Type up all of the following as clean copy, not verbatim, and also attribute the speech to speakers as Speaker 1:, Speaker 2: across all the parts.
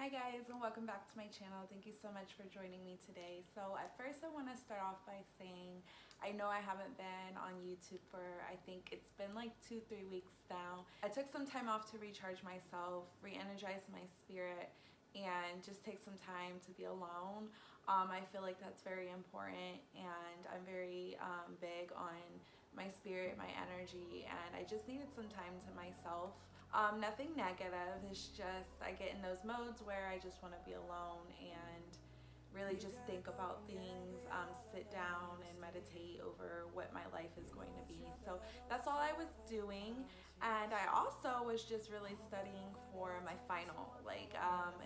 Speaker 1: Hi guys, and welcome back to my channel. Thank you so much for joining me today. So at first I want to start off by saying I know I haven't been on YouTube for, I think it's been like 2-3 weeks now. I took some time off to recharge myself, re-energize my spirit, and just take some time to be alone. I feel like that's very important, and I'm very big on my spirit, my energy, and I just needed some time to myself. Nothing negative, it's just I get in those modes where I just want to be alone and really just think about things, sit down and meditate over what my life is going to be. So that's all I was doing, and I also was just really studying for my final.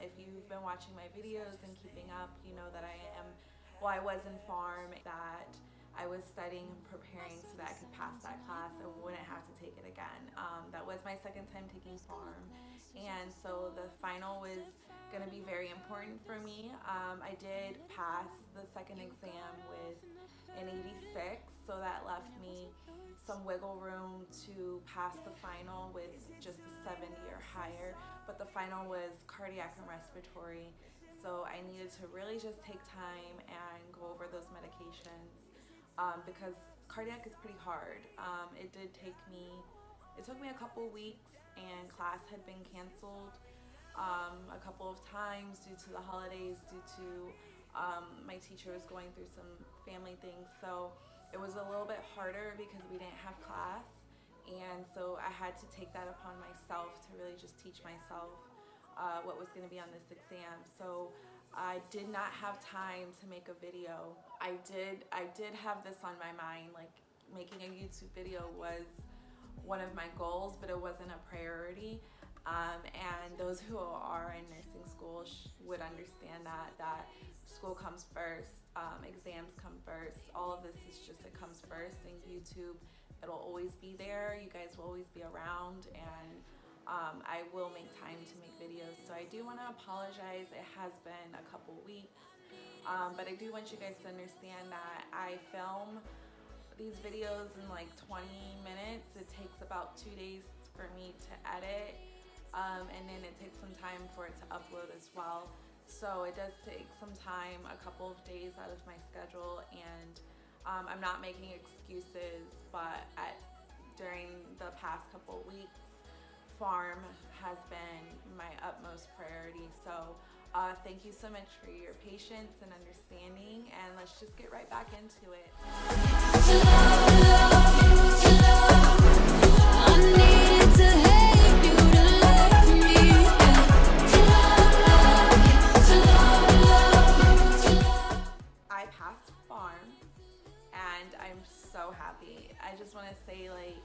Speaker 1: If you've been watching my videos and keeping up, you know that I was in pharm, that I was studying and preparing so that I could pass that class and wouldn't have to take it again. That was my second time taking pharm, and so the final was going to be very important for me. I did pass the second exam with an 86, so that left me some wiggle room to pass the final with just a 70 or higher, but the final was cardiac and respiratory, so I needed to really just take time and go over those medications. Because cardiac is pretty hard. It took me a couple weeks, and class had been canceled a couple of times due to the holidays, due to my teacher was going through some family things. So it was a little bit harder because we didn't have class, and so I had to take that upon myself to really just teach myself what was going to be on this exam. So I did not have time to make a video. I did have this on my mind, like making a YouTube video was one of my goals, but it wasn't a priority. And those who are in nursing school would understand that school comes first, exams come first. All of this is just, it comes first, and YouTube, it'll always be there. You guys will always be around, and I will make time to make videos. So I do want to apologize. It has been a couple weeks, but I do want you guys to understand that I film these videos in like 20 minutes. It takes about 2 days for me to edit, and then it takes some time for it to upload as well. So it does take some time, a couple of days out of my schedule, and I'm not making excuses, but during the past couple of weeks, pharm has been my utmost priority. So thank you so much for your patience and understanding, and let's just get right back into it. I passed pharm, and I'm so happy. I just want to say, like,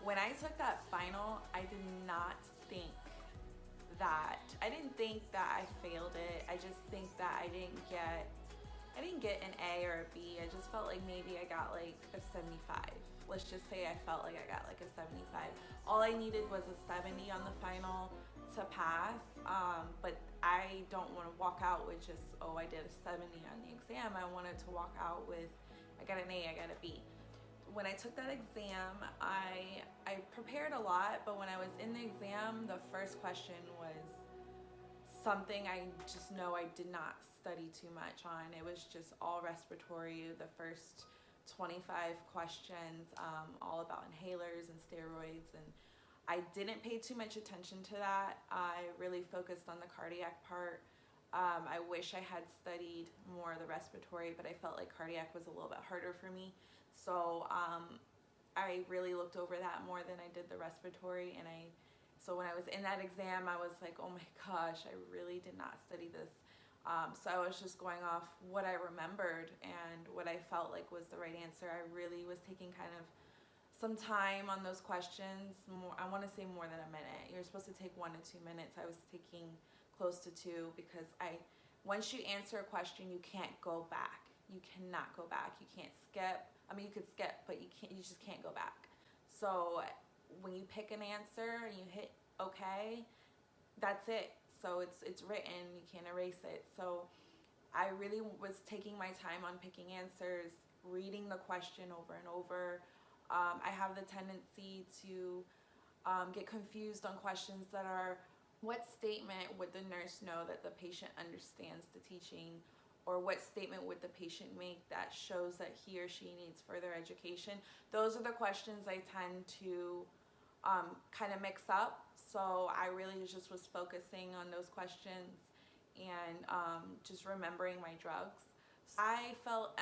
Speaker 1: when I took that final, I didn't think that I failed it. I just think that I didn't get an A or a B. I just felt like maybe I got like a 75. Let's just say I felt like I got like a 75. All I needed was a 70 on the final to pass, but I don't want to walk out with just, oh, I did a 70 on the exam. I wanted to walk out with, I got an A, I got a B. When I took that exam, I prepared a lot, but when I was in the exam, the first question was something I just know I did not study too much on. It was just all respiratory. The first 25 questions, all about inhalers and steroids, and I didn't pay too much attention to that. I really focused on the cardiac part. I wish I had studied more of the respiratory, but I felt like cardiac was a little bit harder for me. So I really looked over that more than I did the respiratory, and so when I was in that exam, I was like, oh my gosh, I really did not study this. So I was just going off what I remembered and what I felt like was the right answer. I really was taking kind of some time on those questions. I want to say more than a minute. You're supposed to take 1 to 2 minutes. I was taking close to 2, because once you answer a question, you can't go back. You cannot go back. You can't skip. I mean, you could skip, but you just can't go back. So when you pick an answer and you hit okay, that's it. So it's written, you can't erase it. So I really was taking my time on picking answers, reading the question over and over. I have the tendency to get confused on questions that are what statement would the nurse know that the patient understands the teaching, or what statement would the patient make that shows that he or she needs further education? Those are the questions I tend to kind of mix up. So I really just was focusing on those questions and just remembering my drugs. I felt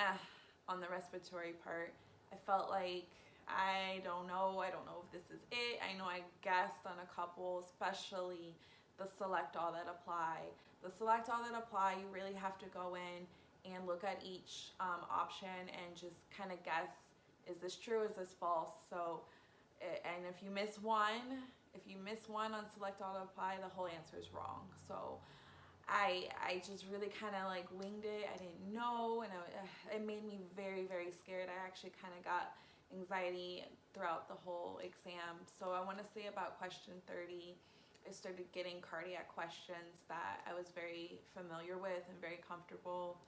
Speaker 1: on the respiratory part. I felt like I don't know if this is it. I know I guessed on a couple, especially the select all that apply. The select all that apply, you really have to go in and look at each option and just kind of guess, is this true, is this false? So, and if you miss one, on select all that apply, the whole answer is wrong. So I just really kind of like winged it. I didn't know, and it made me very, very scared. I actually kind of got anxiety throughout the whole exam. So I want to say about question 30, I started getting cardiac questions that I was very familiar with and very comfortable.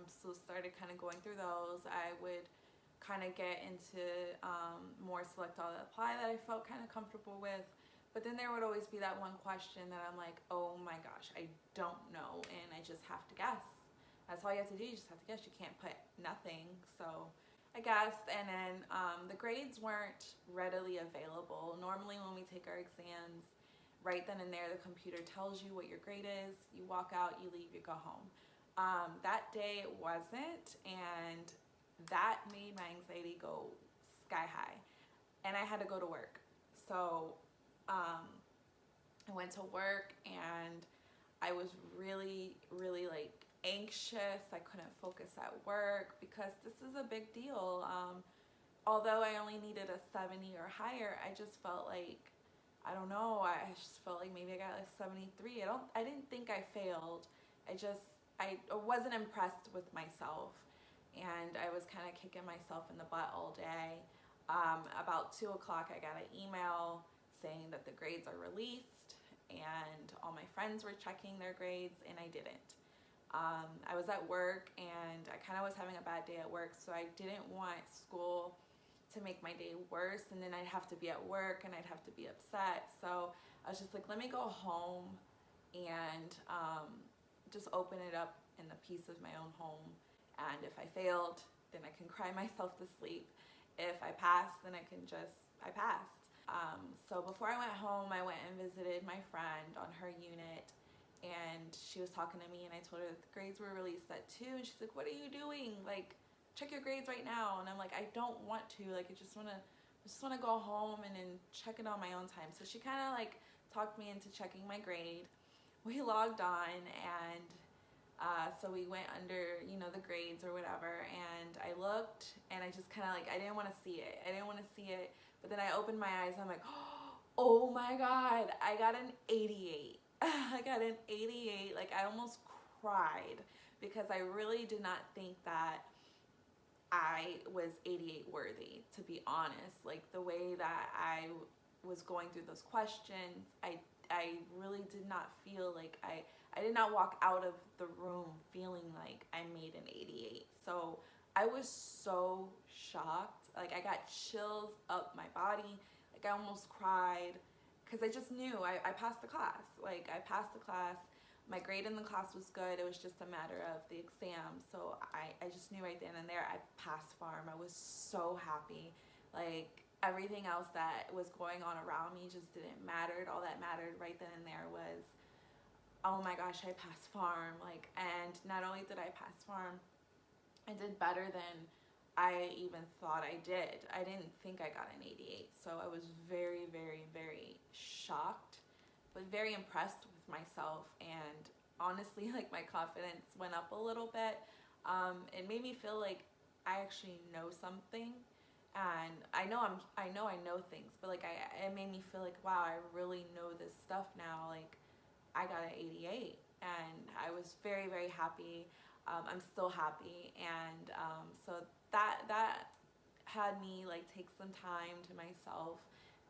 Speaker 1: So started kind of going through those. I would kind of get into more select all that apply that I felt kind of comfortable with. But then there would always be that one question that I'm like, oh my gosh, I don't know, and I just have to guess. That's all you have to do, you just have to guess. You can't put nothing. So I guessed, and then the grades weren't readily available. Normally when we take our exams, right then and there, the computer tells you what your grade is. You walk out, you leave, you go home. That day it wasn't, and that made my anxiety go sky high. And I had to go to work. So I went to work and I was really, really like anxious. I couldn't focus at work because this is a big deal. Although I only needed a 70 or higher, I just felt like, I don't know, I just felt like maybe I got a 73. I didn't think I failed. I wasn't impressed with myself, and I was kind of kicking myself in the butt all day. About 2 o'clock, I got an email saying that the grades are released, and all my friends were checking their grades, and I didn't. I was at work, and I kind of was having a bad day at work, so I didn't want school to make my day worse, and then I'd have to be at work, and I'd have to be upset. So I was just like, let me go home and just open it up in the peace of my own home. And if I failed, then I can cry myself to sleep. If I passed, then I passed. So before I went home, I went and visited my friend on her unit, and she was talking to me, and I told her that the grades were released at 2, and she's like, what are you doing? Like, check your grades right now. And I'm like, I don't want to. Like, I just want to go home and then check it on my own time. So she kind of like talked me into checking my grade. We logged on, and so we went under, the grades or whatever, and I looked, and I just kind of like, I didn't want to see it. But then I opened my eyes, and I'm like, oh my God, I got an 88. I got an 88. Like, I almost cried because I really did not think that I was 88 worthy, to be honest. Like, the way that I was going through those questions, I really did not feel like I did not walk out of the room feeling like I made an 88. So I was so shocked. Like, I got chills up my body. Like, I almost cried because I just knew I passed the class. Like, I passed the class. My grade in the class was good. It was just a matter of the exam. So I just knew right then and there I passed pharm. I was so happy. Like, everything else that was going on around me just didn't matter. All that mattered right then and there was, oh my gosh, I passed pharm. Like, and not only did I pass pharm, I did better than I even thought I did. I didn't think I got an 88. So I was very, very, very shocked, but very impressed with myself. And honestly, like, my confidence went up a little bit. It made me feel like I actually know something. And I know things, but like, it made me feel like, wow, I really know this stuff now. Like, I got an 88, and I was very, very happy. I'm still happy, and so that had me like take some time to myself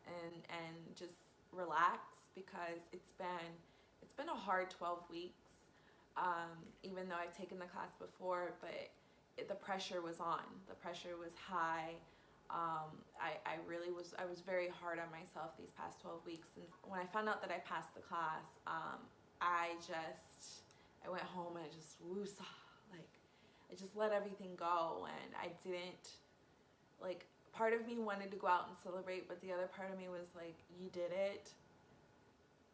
Speaker 1: and just relax, because it's been a hard 12 weeks. Even though I've taken the class before, but the pressure was on. The pressure was high. I was very hard on myself these past 12 weeks. And when I found out that I passed the class, I went home and I just woosah, like I just let everything go, and I didn't, like, part of me wanted to go out and celebrate, but the other part of me was like, you did it.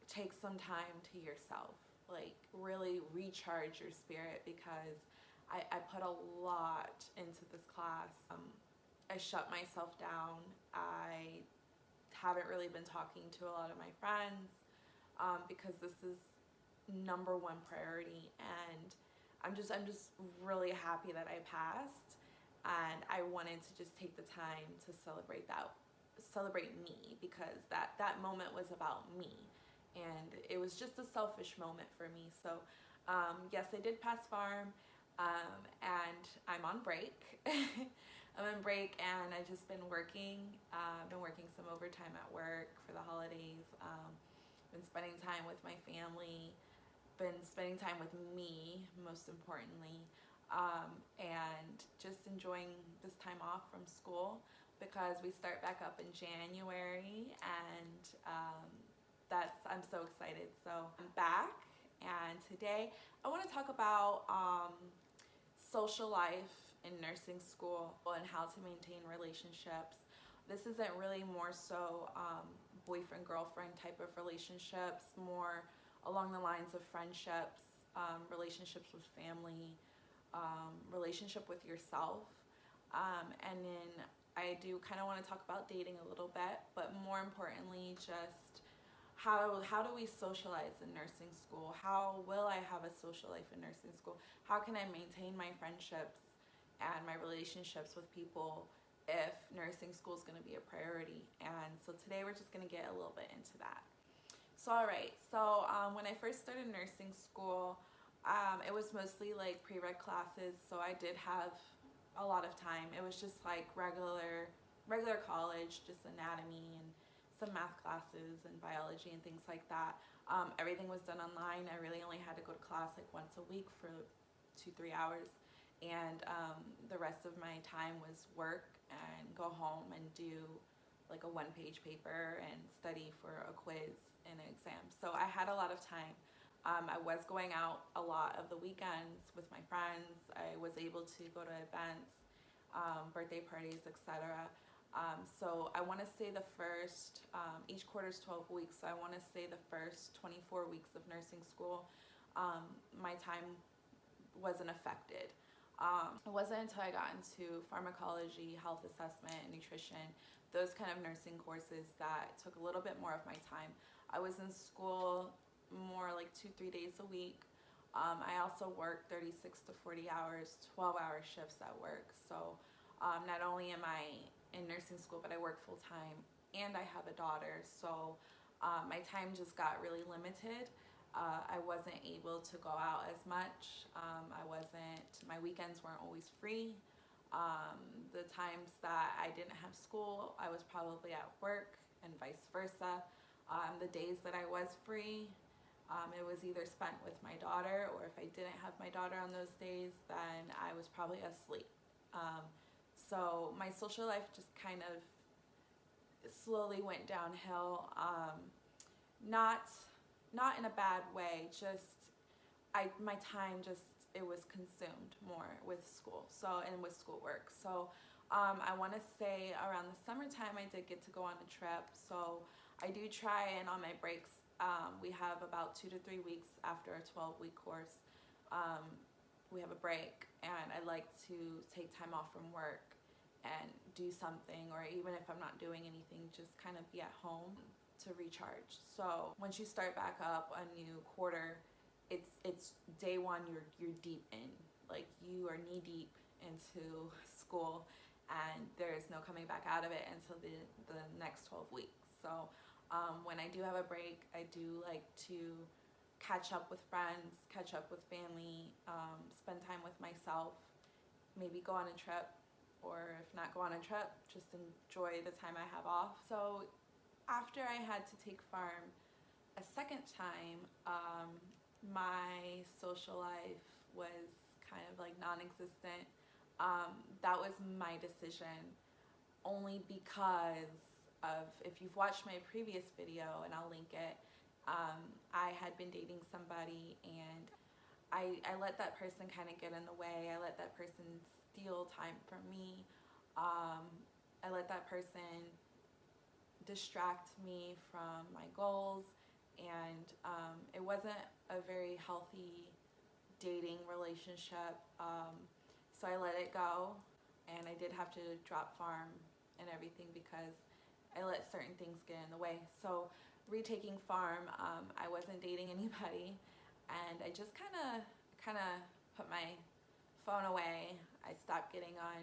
Speaker 1: Take some time to yourself, like really recharge your spirit, because I put a lot into this class. I shut myself down. I haven't really been talking to a lot of my friends because this is number one priority, and I'm just really happy that I passed, and I wanted to just take the time to celebrate me, because that moment was about me, and it was just a selfish moment for me. So yes, I did pass pharm, and I'm on break. I'm on break, and I've just been working. I've been working some overtime at work for the holidays. Been spending time with my family. Been spending time with me, most importantly, and just enjoying this time off from school, because we start back up in January, and I'm so excited. So I'm back, and today I want to talk about social life in nursing school and how to maintain relationships. This isn't really more so boyfriend-girlfriend type of relationships, more along the lines of friendships, relationships with family, relationship with yourself. And then I do kind of want to talk about dating a little bit, but more importantly, just how do we socialize in nursing school? How will I have a social life in nursing school? How can I maintain my friendships and my relationships with people if nursing school is going to be a priority? And so today we're just going to get a little bit into that. So alright, so when I first started nursing school, it was mostly like pre-reg classes, so I did have a lot of time. It was just like regular college, just anatomy and some math classes and biology and things like that. Everything was done online. I really only had to go to class like once a week for 2-3 hours, and the rest of my time was work and go home and do like a one-page paper and study for a quiz and an exam. So I had a lot of time. I was going out a lot of the weekends with my friends. I was able to go to events, birthday parties, etc. So I want to say the first, each quarter is 12 weeks, so I want to say the first 24 weeks of nursing school, my time wasn't affected. It wasn't until I got into pharmacology, health assessment, and nutrition, those kind of nursing courses, that took a little bit more of my time. I was in school more like 2-3 days a week. I also worked 36 to 40 hours, 12-hour shifts at work. So not only am I in nursing school, but I work full-time, and I have a daughter. So my time just got really limited. I wasn't able to go out as much. My weekends weren't always free. The times that I didn't have school, I was probably at work, and vice versa. The days that I was free, it was either spent with my daughter, or if I didn't have my daughter on those days, then I was probably asleep. So my social life just kind of slowly went downhill. Not in a bad way, just my time just, it was consumed more with school, and with schoolwork. So I want to say around the summertime I did get to go on a trip. So I do try, and on my breaks, we have about 2 to 3 weeks after a 12-week course. We have a break, and I like to take time off from work and do something, or even if I'm not doing anything, just kind of be at home to recharge. So once you start back up a new quarter, it's day one, you're deep in, like you are knee deep into school, and there's no coming back out of it until the next 12 weeks. So when I do have a break, I do like to catch up with friends, catch up with family, spend time with myself, maybe go on a trip, or if not go on a trip, just enjoy the time I have off. So after I had to take pharm a second time, my social life was kind of like non-existent. That was my decision. only because of, if you've watched my previous video, and I'll link it, I had been dating somebody, and I let that person kind of get in the way. I let that person steal time from me. I let that person distract me from my goals, and it wasn't a very healthy dating relationship. So I let it go, and I did have to drop Farm and everything because I let certain things get in the way. So retaking Farm, I wasn't dating anybody, and I just kind of put my phone away. I stopped getting on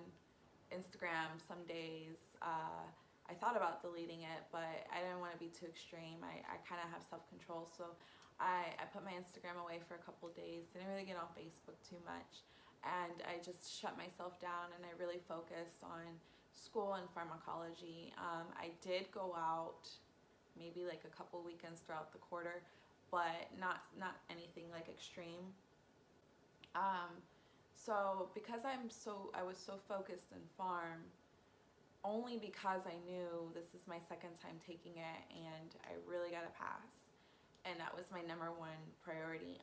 Speaker 1: Instagram some days. I thought about deleting it, but I didn't want to be too extreme. I kind of have self-control, so I put my Instagram away for a couple days. Didn't really get on Facebook too much, and I just shut myself down, and I really focused on school and pharmacology. I did go out maybe like a couple weekends throughout the quarter, but not anything like extreme. So because I was so focused in Farm, only because I knew this is my second time taking it and I really got to pass, and that was my number one priority.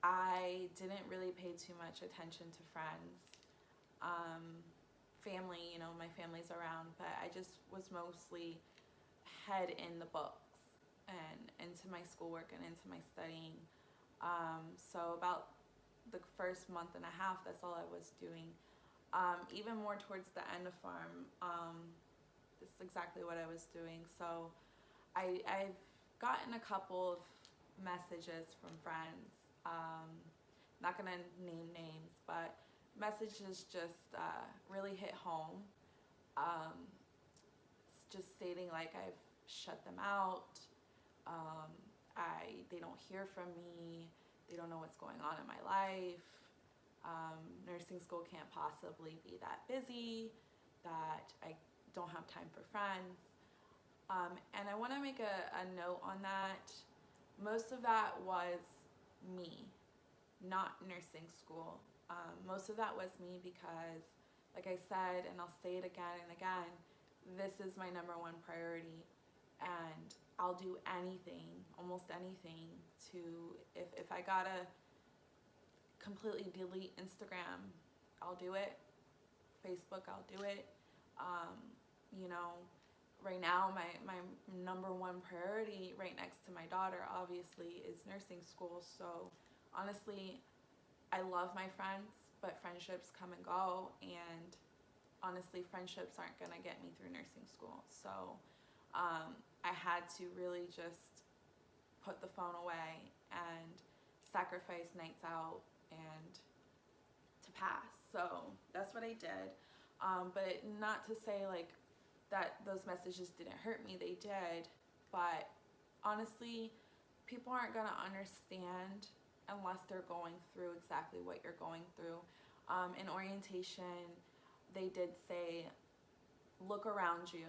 Speaker 1: I didn't really pay too much attention to friends, family, you know, my family's around, but I just was mostly head in the books and into my schoolwork and into my studying. So about the first month and a half, that's all I was doing. Even more towards the end of Farm, this is exactly what I was doing. So I've gotten a couple of messages from friends, not gonna name names, but messages just really hit home, just stating like I've shut them out, they don't hear from me, they don't know what's going on in my life, nursing school can't possibly be that busy, that I don't have time for friends. And I want to make a note on that. Most of that was me, not nursing school. Most of that was me because, like I said, and I'll say it again and again, this is my number one priority, and I'll do anything, almost anything, to, if I gotta completely delete Instagram, I'll do it. Facebook, I'll do it. You know, right now my number one priority right next to my daughter obviously is nursing school. So honestly, I love my friends, but friendships come and go, and honestly, friendships aren't gonna get me through nursing school. So I had to really just put the phone away and sacrifice nights out and to pass. So that's what I did. But not to say like that those messages didn't hurt me, they did. But honestly, people aren't gonna understand unless they're going through exactly what you're going through. In orientation, they did say, look around you.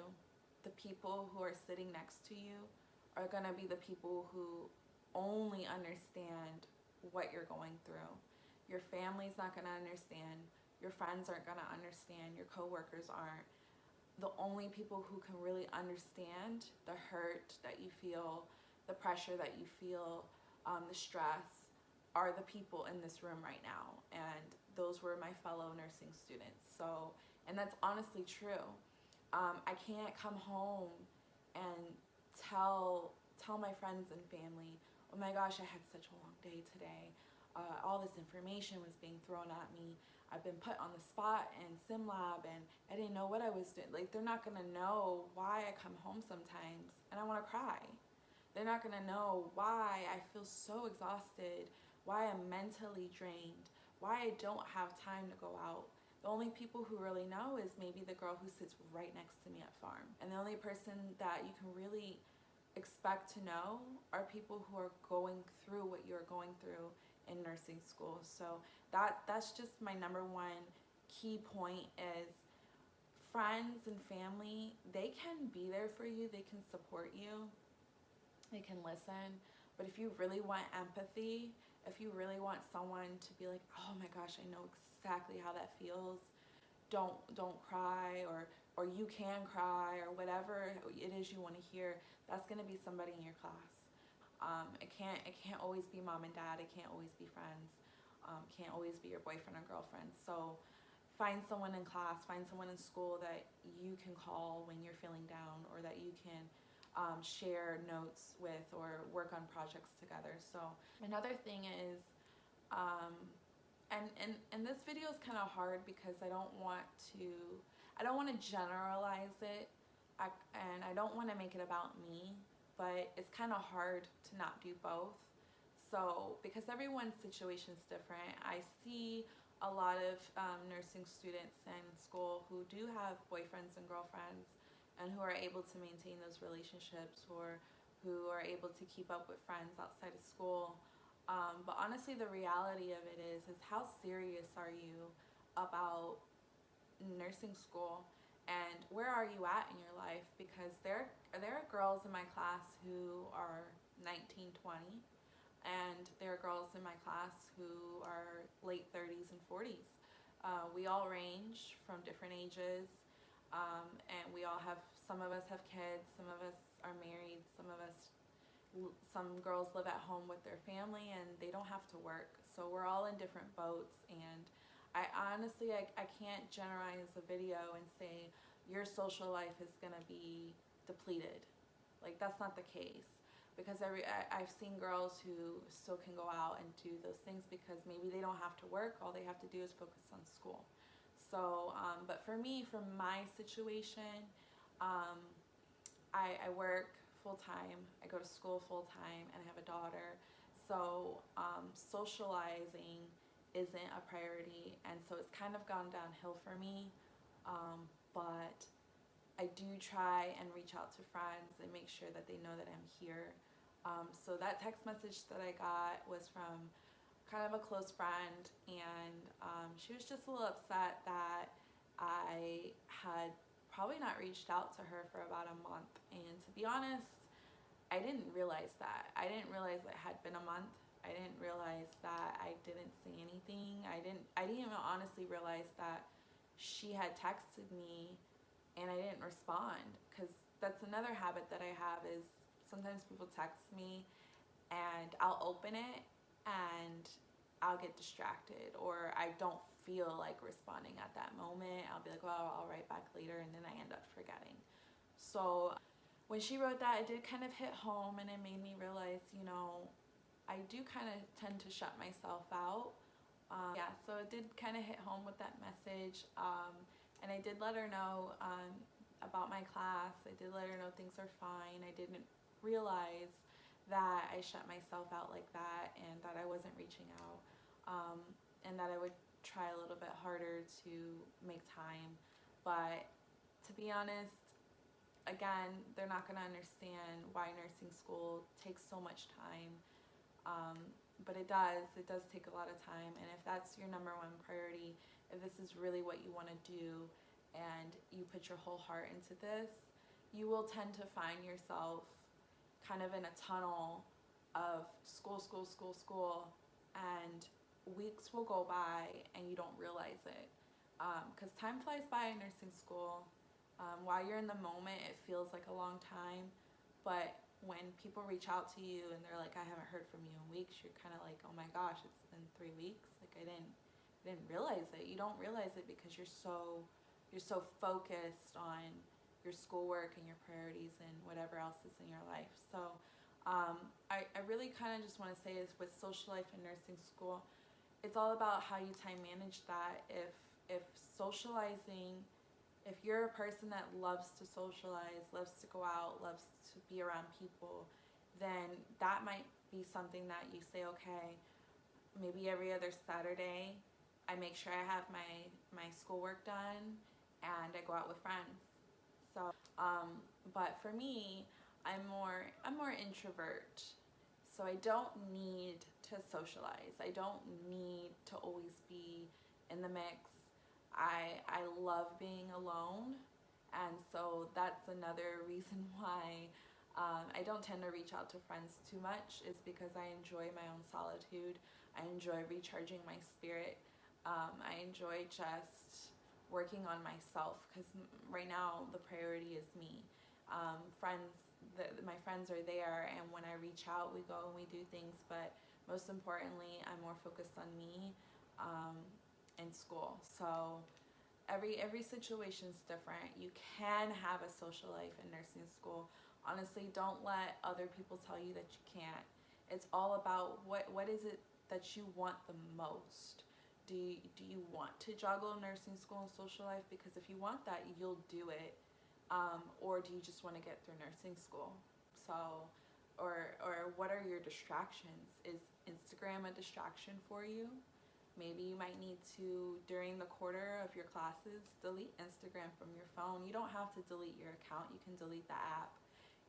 Speaker 1: The people who are sitting next to you are gonna be the people who only understand what you're going through. Your family's not gonna understand. Your friends aren't gonna understand. Your coworkers aren't. The only people who can really understand the hurt that you feel, the pressure that you feel, the stress, are the people in this room right now. And those were my fellow nursing students. So, and that's honestly true. I can't come home and tell my friends and family, oh my gosh, I had such a long day today. All this information was being thrown at me. I've been put on the spot in sim lab, and I didn't know what I was doing. Like, they're not gonna know why I come home sometimes and I wanna cry. They're not gonna know why I feel so exhausted, why I'm mentally drained, why I don't have time to go out. The only people who really know is maybe the girl who sits right next to me at Farm. And the only person that you can really expect to know are people who are going through what you're going through in nursing school. So that's just my number one key point is friends and family, they can be there for you, they can support you, they can listen. But if you really want empathy, if you really want someone to be like, oh my gosh, I know exactly how that feels, don't cry, or or you can cry, or whatever it is you want to hear, that's going to be somebody in your class. It can't always be mom and dad. It can't always be friends. Can't always be your boyfriend or girlfriend. So find someone in class, find someone in school that you can call when you're feeling down, or that you can share notes with or work on projects together. So another thing is, and this video is kind of hard because I don't want to generalize it, and I don't want to make it about me, but it's kind of hard to not do both. So because everyone's situation is different, I see a lot of nursing students in school who do have boyfriends and girlfriends, and who are able to maintain those relationships, or who are able to keep up with friends outside of school. But honestly, the reality of it is how serious are you about nursing school, and where are you at in your life? Because there are girls in my class who are 19, 20, and there are girls in my class who are late 30s and 40s. We all range from different ages, and we all have, some of us have kids, some of us are married, some girls live at home with their family and they don't have to work. So we're all in different boats, and I honestly, I can't generalize a video and say your social life is gonna be depleted. Like, that's not the case. Because I've seen girls who still can go out and do those things because maybe they don't have to work, all they have to do is focus on school. So, but for me, for my situation, I work full-time, I go to school full-time, and I have a daughter. So socializing isn't a priority, and so it's kind of gone downhill for me. But I do try and reach out to friends and make sure that they know that I'm here. So that text message that I got was from kind of a close friend, and she was just a little upset that I had probably not reached out to her for about a month. And to be honest, I didn't realize that. I didn't realize it had been a month. I didn't realize that I didn't say anything. I didn't even honestly realize that she had texted me and I didn't respond, because that's another habit that I have, is sometimes people text me and I'll open it and I'll get distracted, or I don't feel like responding at that moment. I'll be like, well, I'll write back later, and then I end up forgetting. So when she wrote that, it did kind of hit home, and it made me realize, you know, I do kind of tend to shut myself out. Yeah, so it did kind of hit home with that message. And I did let her know about my class. I did let her know things are fine. I didn't realize that I shut myself out like that, and that I wasn't reaching out, and that I would try a little bit harder to make time. But to be honest, again, they're not going to understand why nursing school takes so much time. But it does take a lot of time, and if that's your number one priority, if this is really what you want to do and you put your whole heart into this, you will tend to find yourself kind of in a tunnel of school, and weeks will go by and you don't realize it, because time flies by in nursing school. While you're in the moment, it feels like a long time, but when people reach out to you and they're like, I haven't heard from you in weeks, you're kind of like, oh my gosh, it's been 3 weeks. Like, I didn't realize it. You don't realize it because you're so focused on your schoolwork and your priorities and whatever else is in your life. So I really kind of just want to say is, with social life and nursing school, it's all about how you time manage that. If socializing, if you're a person that loves to socialize, loves to go out, loves to be around people, then that might be something that you say, okay, maybe every other Saturday, I make sure I have my schoolwork done and I go out with friends. So, but for me, I'm more introvert. So I don't need to socialize. I don't need to always be in the mix. I love being alone, and so that's another reason why I don't tend to reach out to friends too much, is because I enjoy my own solitude. I enjoy recharging my spirit. I enjoy just working on myself, because right now the priority is me. My friends are there, and when I reach out, we go and we do things, but most importantly, I'm more focused on me in school. So every situation is different. You can have a social life in nursing school. Honestly, don't let other people tell you that you can't. It's all about what is it that you want the most. Do you want to juggle nursing school and social life? Because if you want that, you'll do it. Or do you just want to get through nursing school? So, or what are your distractions? Is Instagram a distraction for you? Maybe you might need to, during the quarter of your classes, delete Instagram from your phone. You don't have to delete your account. You can delete the app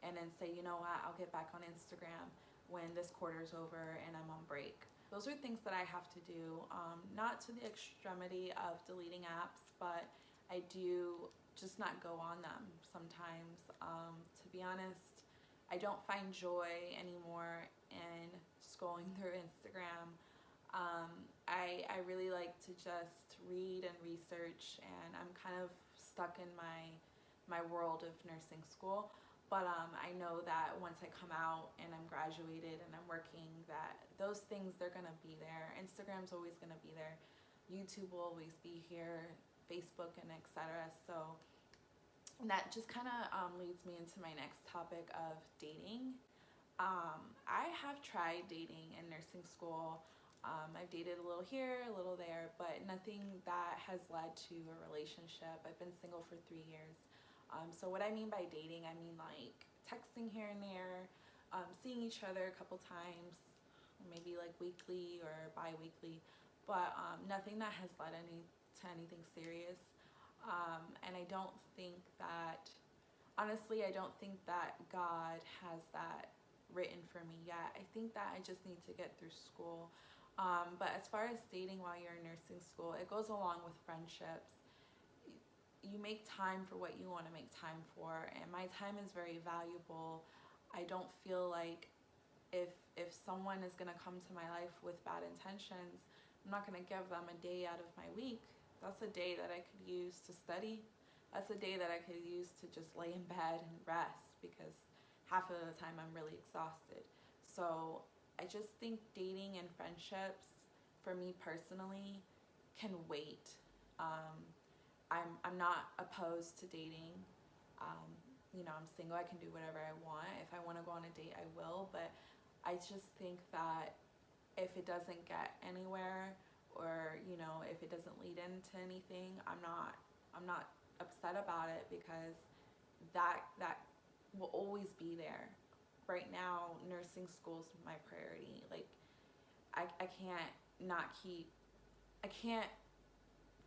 Speaker 1: and then say, you know what, I'll get back on Instagram when this quarter's over and I'm on break. Those are things that I have to do, not to the extremity of deleting apps, but I do just not go on them sometimes. To be honest, I don't find joy anymore in scrolling through Instagram. I really like to just read and research, and I'm kind of stuck in my world of nursing school. But I know that once I come out and I'm graduated and I'm working, that those things, they're going to be there. Instagram's always going to be there. YouTube will always be here, Facebook, and etc. So that just kind of leads me into my next topic of dating. I have tried dating in nursing school. I've dated a little here, a little there, but nothing that has led to a relationship. I've been single for 3 years. So what I mean by dating, I mean like texting here and there, seeing each other a couple times, maybe like weekly or bi-weekly, but nothing that has led to anything serious. And I don't think that, honestly, I don't think that God has that written for me yet. I think that I just need to get through school. But as far as dating while you're in nursing school, it goes along with friendships. You make time for what you want to make time for, and my time is very valuable. I don't feel like if someone is going to come to my life with bad intentions, I'm not going to give them a day out of my week. That's a day that I could use to study. That's a day that I could use to just lay in bed and rest, because half of the time I'm really exhausted. So I just think dating and friendships, for me personally, can wait. I'm not opposed to dating. I'm single. I can do whatever I want. If I want to go on a date, I will. But I just think that if it doesn't get anywhere, or if it doesn't lead into anything, I'm not upset about it, because that will always be there. Right now, nursing school's my priority. Like I can't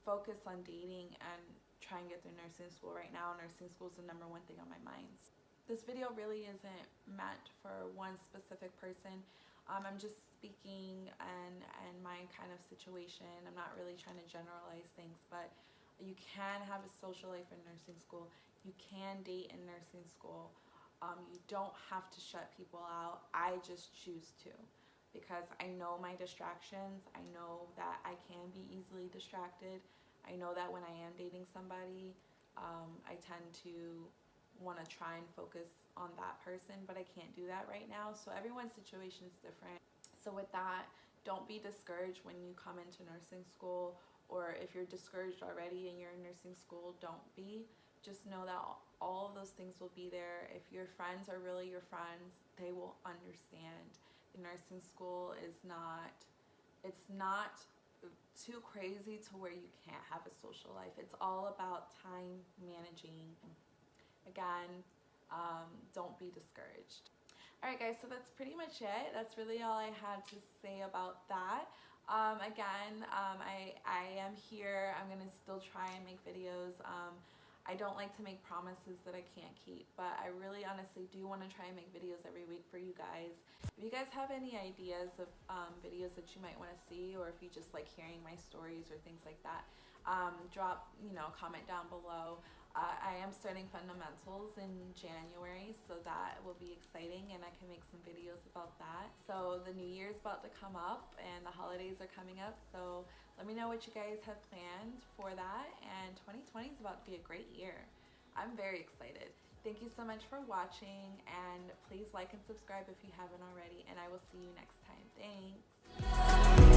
Speaker 1: focus on dating and try and get through nursing school right now. Nursing school is the number one thing on my mind. This video really isn't meant for one specific person. I'm just speaking and my kind of situation. I'm not really trying to generalize things, but you can have a social life in nursing school. You can date in nursing school. You don't have to shut people out. I just choose to, because I know my distractions. I know that I can be easily distracted. I know that when I am dating somebody, I tend to want to try and focus on that person, but I can't do that right now. So everyone's situation is different. So with that, don't be discouraged when you come into nursing school, or if you're discouraged already and you're in nursing school, don't be. Just know that all of those things will be there. If your friends are really your friends, they will understand. The nursing school is not, it's not too crazy to where you can't have a social life. It's all about time managing. Again, don't be discouraged. Alright guys, so that's pretty much it. That's really all I had to say about that. Again, I am here. I'm going to still try and make videos. I don't like to make promises that I can't keep, but I really honestly do want to try and make videos every week for you guys. If you guys have any ideas of videos that you might want to see, or if you just like hearing my stories or things like that, Drop, comment down below. I am starting fundamentals in January, so that will be exciting, and I can make some videos about that. So the new year's about to come up and the holidays are coming up, so let me know what you guys have planned for that, and 2020 is about to be a great year. I'm very excited. Thank you so much for watching, and please like and subscribe if you haven't already, and I will see you next time. Thanks.